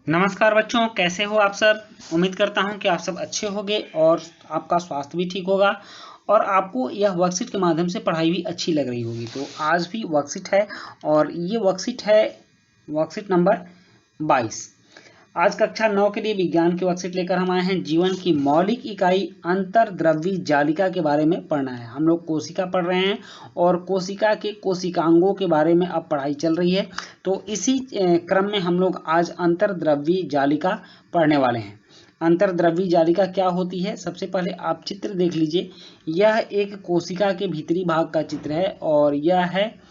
नमस्कार बच्चों, कैसे हो आप सब। उम्मीद करता हूं कि आप सब अच्छे होंगे और आपका स्वास्थ्य भी ठीक होगा और आपको यह वर्कशीट के माध्यम से पढ़ाई भी अच्छी लग रही होगी। तो आज भी वर्कशीट है और ये वर्कशीट है वर्कशीट नंबर 22। आज कक्षा 9 के लिए विज्ञान की वर्कशीट लेकर हम आए हैं। जीवन की मौलिक इकाई अंतर्द्रव्यी जालिका के बारे में पढ़ना है। हम लोग कोशिका पढ़ रहे हैं और कोशिका के कोशिकांगों के बारे में अब पढ़ाई चल रही है। तो इसी क्रम में हम लोग आज अंतर्द्रव्यी जालिका पढ़ने वाले हैं। अंतर्द्रव्यी जालिका क्या होती है, सबसे पहले आप चित्र देख लीजिए। यह एक कोशिका के भीतरी भाग का चित्र है और यह है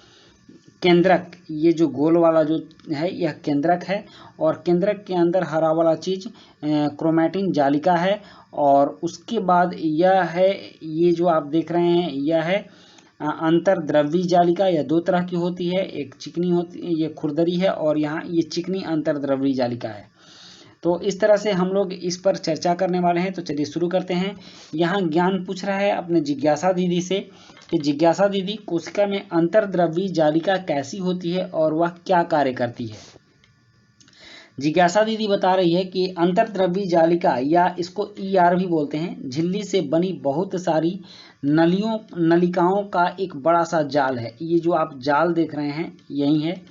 केंद्रक। ये जो गोल वाला जो है यह केंद्रक है और केंद्रक के अंदर हरा वाला चीज क्रोमैटिन जालिका है। और उसके बाद यह है, ये जो आप देख रहे हैं यह है अंतर्द्रव्यी जालिका। यह दो तरह की होती है, एक चिकनी होती है, ये खुरदरी है, और यहाँ ये चिकनी अंतर्द्रव्यी जालिका है। तो इस तरह से हम लोग इस पर चर्चा करने वाले हैं। तो चलिए शुरू करते हैं। यहाँ ज्ञान पूछ रहा है अपने जिज्ञासा दीदी से कि जिज्ञासा दीदी, कोशिका में अंतर्द्रव्यी जालिका कैसी होती है और वह क्या कार्य करती है। जिज्ञासा दीदी बता रही है कि अंतर्द्रव्यी जालिका, या इसको ईआर भी बोलते हैं, झिल्ली से बनी बहुत सारी नलिकाओं का एक बड़ा सा जाल है। ये जो आप जाल देख रहे हैं यही है,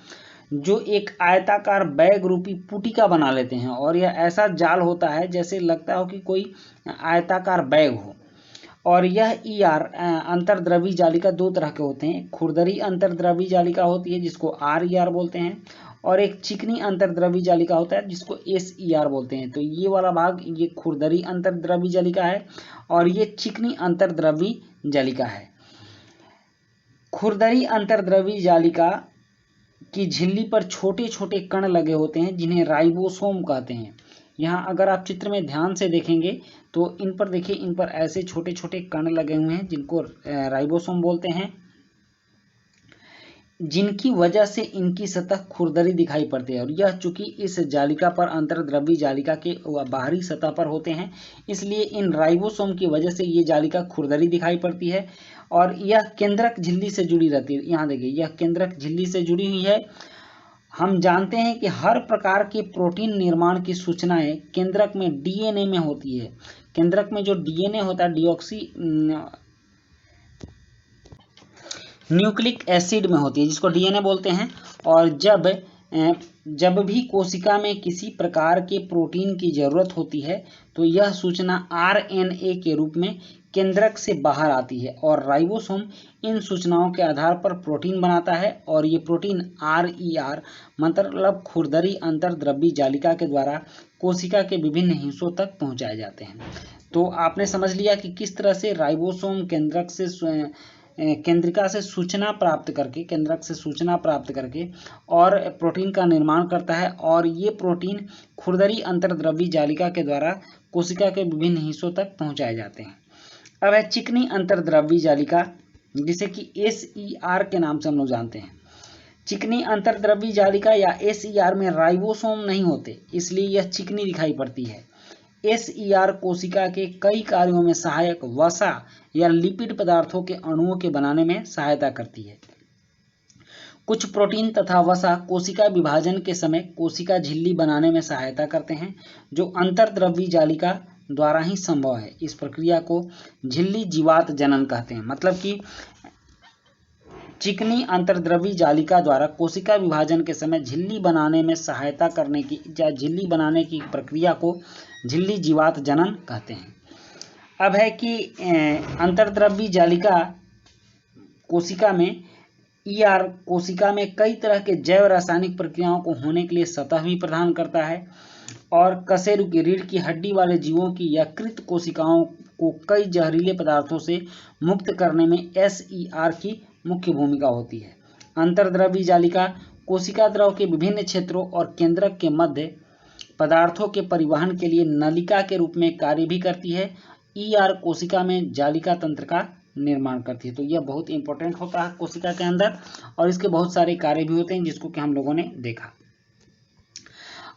जो एक आयताकार बैग रूपी पुटिका बना लेते हैं। और यह ऐसा जाल होता है जैसे लगता हो कि कोई आयताकार बैग हो। और यह ईआर अंतर्द्रव्यी जालिका दो तरह के होते हैं। खुरदरी अंतर्द्रव्यी जालिका होती है जिसको आर बोलते हैं, और एक चिकनी अंतर्द्रव्यी जालिका होता है जिसको एसईआर बोलते हैं। तो ये वाला भाग ये खुरदरी अंतर्द्रव्यी जालिका है और ये चिकनी अंतर्द्रव्यी जालिका है। खुरदरी अंतर्द्रव्यी जालिका की झिल्ली पर छोटे छोटे कण लगे होते हैं जिन्हें राइबोसोम कहते हैं। यहाँ अगर आप चित्र में ध्यान से देखेंगे तो इन पर देखिए, इन पर ऐसे छोटे छोटे कण लगे हुए हैं जिनको राइबोसोम बोलते हैं, जिनकी वजह से इनकी सतह खुरदरी दिखाई पड़ती है। और यह चूंकि इस जालिका पर अंतर्द्रव्यी जालिका के बाहरी सतह पर होते हैं, इसलिए इन राइबोसोम की वजह से ये जालिका खुरदरी दिखाई पड़ती है। और यह केंद्रक झिल्ली से जुड़ी रहती है। यहाँ देखिए, यह केंद्रक झिल्ली से जुड़ी हुई है। हम जानते हैं कि हर प्रकार के प्रोटीन निर्माण की सूचनाएं केंद्रक में डीएनए में होती है। केंद्रक में जो डीएनए होता है डीऑक्सी न्यूक्लिक एसिड में होती है, जिसको डीएनए बोलते हैं। और जब भी कोशिका में किसी प्रकार के प्रोटीन की जरूरत होती है तो यह सूचना आरएनए के रूप में केंद्रक से बाहर आती है और राइबोसोम इन सूचनाओं के आधार पर प्रोटीन बनाता है। और ये प्रोटीन आरईआर मतलब खुरदरी अंतर्द्रव्यी जालिका के द्वारा कोशिका के विभिन्न हिस्सों तक पहुंचाए जाते हैं। तो आपने समझ लिया कि किस तरह से राइबोसोम केंद्रिका से सूचना प्राप्त करके, केंद्रक से सूचना प्राप्त करके और प्रोटीन का निर्माण करता है। और ये प्रोटीन खुरदरी अंतर्द्रव्यी जालिका के द्वारा कोशिका के विभिन्न हिस्सों तक पहुंचाए जाते हैं। अब है चिकनी अंतर्द्रव्यी जालिका, जिसे कि एसईआर के नाम से हम लोग जानते हैं। चिकनी अंतर्द्रव्यी जालिका या एसईआर में राइबोसोम नहीं होते, इसलिए यह चिकनी दिखाई पड़ती है। एसईआर कोशिका के कई कार्यों में सहायक वसा या लिपिड पदार्थों के अणुओं के बनाने में सहायता करती है। कुछ प्रोटीन तथा वसा कोशिका विभाजन के समय कोशिका झिल्ली बनाने में सहायता करते हैं, जो अंतर्द्रव्यी जालिका द्वारा ही संभव है। इस प्रक्रिया को झिल्ली जीवात जनन कहते हैं। मतलब कि चिकनी अंतर्द्रव्यी जालिका द्वारा कोशिका विभाजन के समय झिल्ली बनाने में सहायता करने की या झिल्ली बनाने की प्रक्रिया को झिल्ली जीवात जनन कहते हैं। अब है कि अंतर्द्रव्यी जालिका कोशिका में ईआर कोशिका में कई तरह के जैव रासायनिक प्रक्रियाओं को होने के लिए सतह भी प्रदान करता है। और कशेरुकी की रीढ़ की हड्डी वाले जीवों की यकृत कोशिकाओं को कई जहरीले पदार्थों से मुक्त करने में एसईआर की मुख्य भूमिका होती है। अंतर्द्रव्यी जालिका कोशिका द्रव के विभिन्न क्षेत्रों और केंद्रक के मध्य पदार्थों के परिवहन के लिए नलिका के रूप में कार्य भी करती है। ईआर कोशिका में जालिका तंत्र का निर्माण करती है। तो यह बहुत इंपॉर्टेंट होता है कोशिका के अंदर और इसके बहुत सारे कार्य भी होते हैं जिसको कि हम लोगों ने देखा।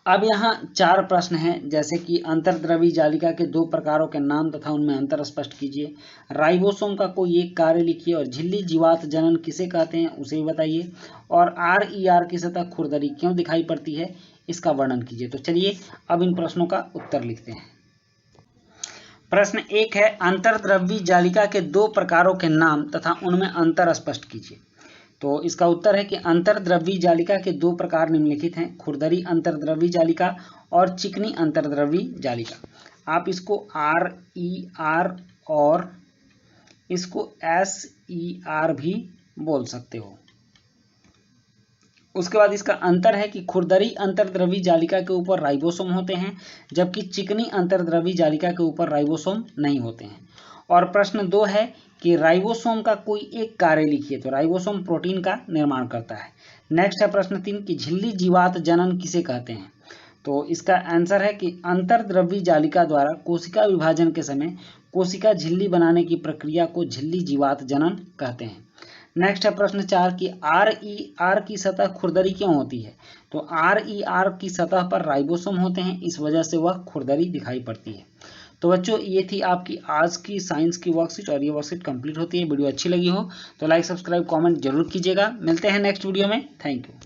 अब यहाँ 4 प्रश्न हैं, जैसे कि अंतर्द्रव्यी जालिका के 2 प्रकारों के नाम तथा उनमें अंतर स्पष्ट कीजिए। राइबोसोम का कोई एक कार्य लिखिए और झिल्ली जीवात जनन किसे कहते हैं उसे भी बताइए। और आरईआर की सतह खुरदरी क्यों दिखाई पड़ती है इसका वर्णन कीजिए। तो चलिए अब इन प्रश्नों का उत्तर लिखते हैं। प्रश्न 1 है, अंतर्द्रव्यी जालिका के 2 प्रकारों के नाम तथा उनमें अंतर स्पष्ट कीजिए। तो इसका उत्तर है कि अंतर्द्रव्यी जालिका के 2 प्रकार निम्नलिखित हैं, खुरदरी अंतर्द्रव्यी जालिका और चिकनी अंतर्द्रव्यी जालिका। आप इसको RER और इसको SER भी बोल सकते हो। उसके बाद इसका अंतर है कि खुरदरी अंतर्द्रव्यी जालिका के ऊपर राइबोसोम होते हैं, जबकि चिकनी अंतर्द्रव्यी जालिका के ऊपर राइबोसोम नहीं होते हैं। और प्रश्न 2 है कि राइबोसोम का कोई एक कार्य लिखिए। तो राइबोसोम प्रोटीन का निर्माण करता है। नेक्स्ट है प्रश्न 3 कि झिल्ली जीवात जनन किसे कहते हैं। तो इसका आंसर है कि अंतर्द्रव्यी जालिका द्वारा कोशिका विभाजन के समय कोशिका झिल्ली बनाने की प्रक्रिया को झिल्ली जीवात जनन कहते हैं। नेक्स्ट है प्रश्न 4 कि RER की सतह खुरदरी क्यों होती है। तो RER की सतह पर राइबोसोम होते हैं, इस वजह से वह खुरदरी दिखाई पड़ती है। तो बच्चों ये थी आपकी आज की साइंस की वर्कशीट और ये वर्कशीट कंप्लीट होती है। वीडियो अच्छी लगी हो तो लाइक सब्सक्राइब कमेंट जरूर कीजिएगा। मिलते हैं नेक्स्ट वीडियो में। Thank you.